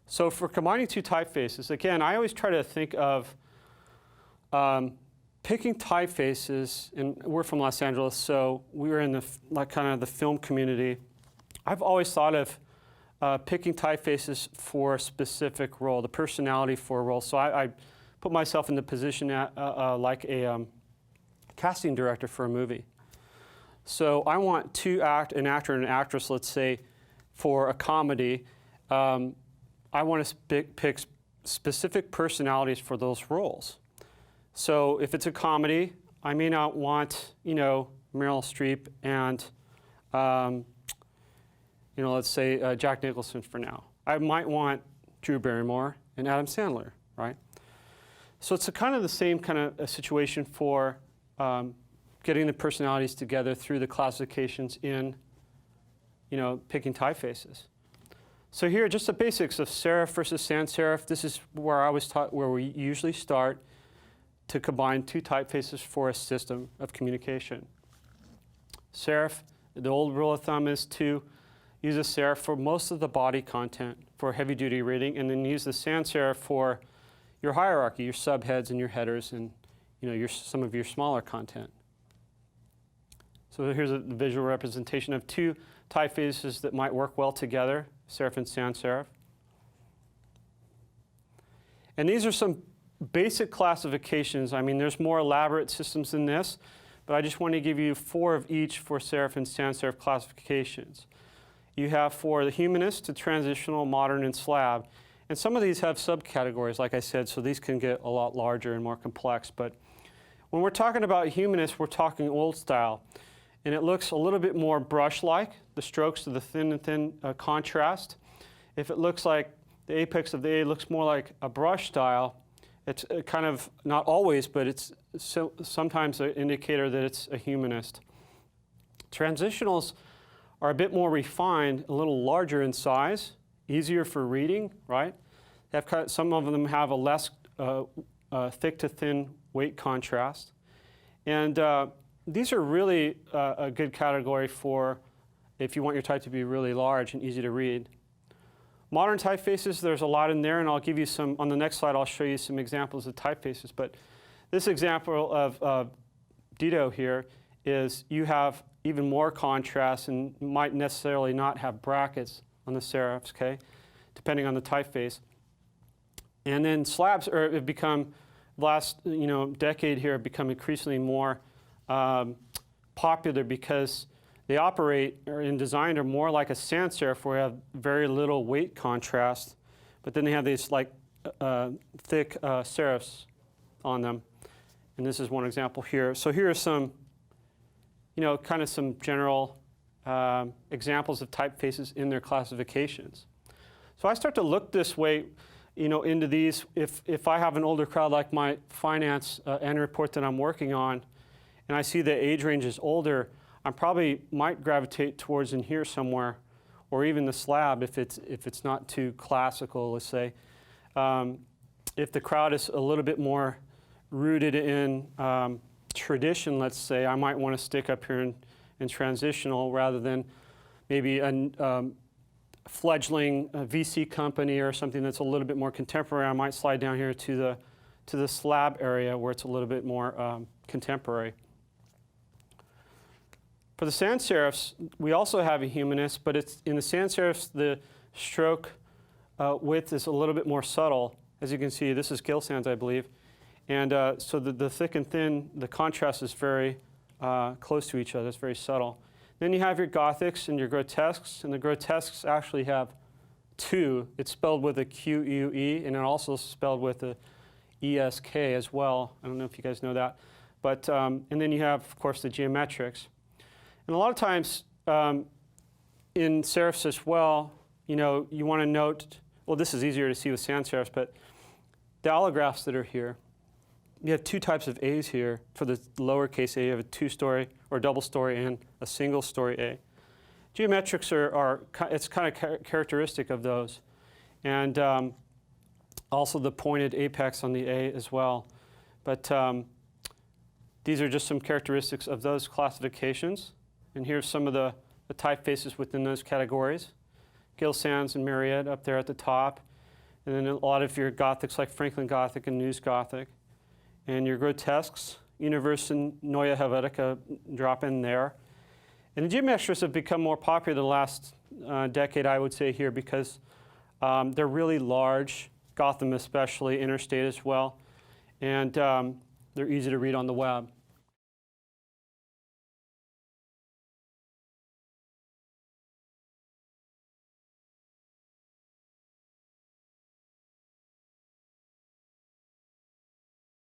So for combining two typefaces, again, I always try to think of picking typefaces, and we're from Los Angeles, so we were in the kind of the film community. I've always thought of picking typefaces for a specific role, the personality for a role. So I put myself in the position like a casting director for a movie. So I want an actor and an actress, let's say, for a comedy. I want to pick specific personalities for those roles. So if it's a comedy, I may not want, Meryl Streep and, let's say Jack Nicholson for now. I might want Drew Barrymore and Adam Sandler, right? So it's kind of the same kind of a situation for getting the personalities together through the classifications in, picking typefaces. So here, just the basics of serif versus sans serif. This is where I was taught, where we usually start to combine two typefaces for a system of communication. Serif, the old rule of thumb is to use a serif for most of the body content for heavy-duty reading, and then use the sans serif for your hierarchy, your subheads and your headers, and some of your smaller content. So here's the visual representation of two typefaces that might work well together, serif and sans serif. And these are some basic classifications. I mean, there's more elaborate systems than this, but I just want to give you 4 of each for serif and sans serif classifications. You have for the humanist to transitional, modern, and slab. And some of these have subcategories, like I said, so these can get a lot larger and more complex. But when we're talking about humanist, we're talking old style. And it looks a little bit more brush-like, the strokes to the thin and thin contrast. If it looks like the apex of the A looks more like a brush style, it's kind of, not always, but it's sometimes an indicator that it's a humanist. Transitionals are a bit more refined, a little larger in size, easier for reading, right? Some of them have a less thick to thin weight contrast. And these are really a good category for if you want your type to be really large and easy to read. Modern typefaces, there's a lot in there, and I'll give you some, on the next slide, I'll show you some examples of typefaces. But this example of Dito here is you have even more contrast and might necessarily not have brackets on the serifs, okay, depending on the typeface. And then slabs have become, last decade here, have become increasingly more popular because they operate, or in design, are more like a sans serif where you have very little weight contrast, but then they have these like thick serifs on them. And this is one example here. So here are some, kind of some general examples of typefaces in their classifications. So I start to look this way, into these. If I have an older crowd like my finance annual report that I'm working on, and I see the age range is older, I probably might gravitate towards in here somewhere, or even the slab if it's not too classical, let's say. If the crowd is a little bit more rooted in tradition, let's say, I might want to stick up here in transitional rather than maybe a fledgling VC company or something that's a little bit more contemporary. I might slide down here to the slab area where it's a little bit more contemporary. For the sans serifs, we also have a humanist, but it's in the sans serifs, the stroke width is a little bit more subtle. As you can see, this is Gill sans, I believe. And so the thick and thin, the contrast is very close to each other. It's very subtle. Then you have your Gothics and your grotesques, and the grotesques actually have 2. It's spelled with a Q-U-E, and it also spelled with a E-S-K as well. I don't know if you guys know that. But, and then you have, of course, the geometrics. And a lot of times in serifs as well, you want to note, well, this is easier to see with sans serifs, but the allographs that are here, you have 2 types of A's here. For the lowercase a, you have a 2-story or double-story and a single-story A. Geometrics it's kind of characteristic of those. And also the pointed apex on the A as well. But these are just some characteristics of those classifications. And here's some of the typefaces within those categories. Gill sans and Harriet up there at the top. And then a lot of your Gothics like Franklin Gothic and News Gothic. And your grotesques, Universe and Neue Helvetica drop in there. And the geometrics have become more popular the last decade, I would say, here because they're really large, Gotham especially, Interstate as well, and they're easy to read on the web.